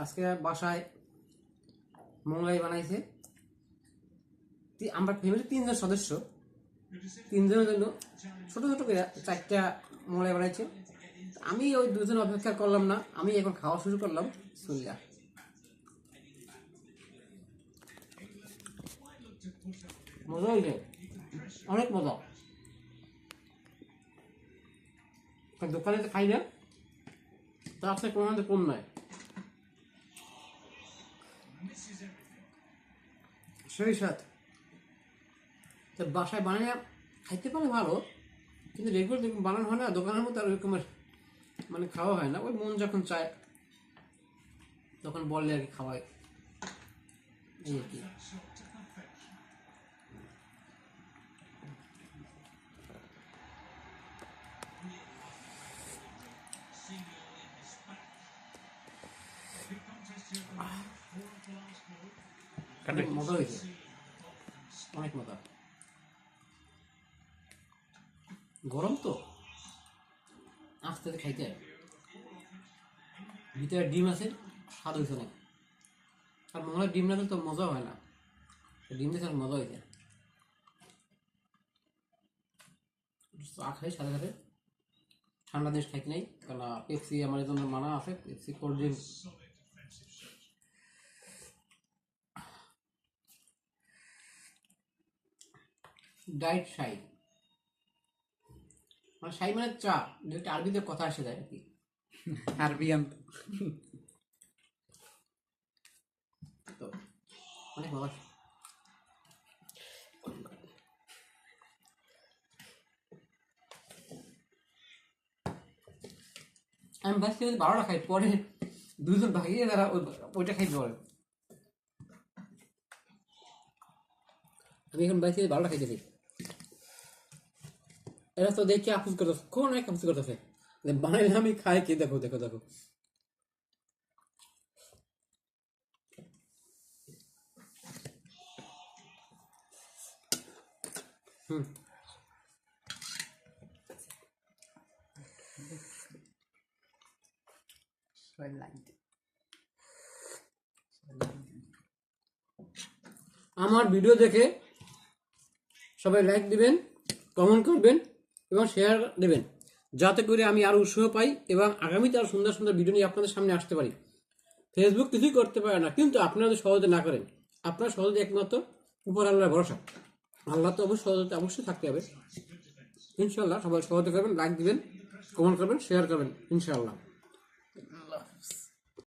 আজকে বাসায় মোগলাই বানাইছে। আমরা ফ্যামিলি 3 জন সদস্য, 3 জনের জন্য ছোট ছোট করে 4টা মোগলাই বানাইছে। আমি ওই 2 জন অপেক্ষা করলাম না, আমি এখন খাওয়া শুরু করলাম। বিসমিল্লাহ। মজা হয়েছে, অনেক মজা। দোকানে খাই না, তার থেকে কোনো কম নয়। সেই স্বাদ তো বাসায় বানিয়ে খাইতে পারে ভালো, কিন্তু রেগুলার বানানো হয় না দোকানের মতো, আর ওইরকমের মানে খাওয়া হয় না। ওই মন যখন চায় তখন বললে আর কি খাওয়ায়, এই আর কি। মজা হয়েছে, অনেক মজা। গরম তো আস্তে আস্তে খাইতে হয়। ভিতরে ডিম আছে, স্বাদ হয়েছে অনেক। আর মনে ডিম না তো মজা হয় না, ডিম দিয়ে মজা হয়েছে। চা খাই সাথে সাথে, ঠান্ডা জিনিস খাইতে নেই, কারণ পেপসি আমার জন্য মানা আছে। পেপসি কোল্ড ড্রিঙ্কস ডায়েট শাই, মানে শাই মানে চা, যেটা আরবিতে কথা আসে যায় আর কি। আরবিয়ান তো অনেক মজা। আমি বাস থেকে 12টা খাই, পরে 2 জন ভাগিয়ে তারা ওইটা খাইতে পারে। আমি এখন বাইরে থেকে 12টা খাইতেছি। এরা তো দেখে আফসোস করতেছে, কোন এক আফসোস করতেছে বানাইলে আমি খাই কি। দেখো দেখো দেখো, আমার ভিডিও দেখে সবাই লাইক দিবেন, কমেন্ট করবেন এবং শেয়ার দেবেন, যাতে করে আমি আরও উৎসাহ পাই এবং আগামীতে আরও সুন্দর সুন্দর ভিডিও নিয়ে আপনাদের সামনে আসতে পারি। ফেসবুক কিছুই করতে পারে না, কিন্তু আপনারা যদি সহজে না করেন, আপনার সহজে একমাত্র উপর আল্লাহর ভরসা। আল্লাহ তো অবশ্যই সহজতে অবশ্যই থাকতে হবে। ইনশাল্লাহ সবাই সহজে করবেন, লাইক দিবেন, কমেন্ট করবেন, শেয়ার করবেন ইনশাআল্লাহ।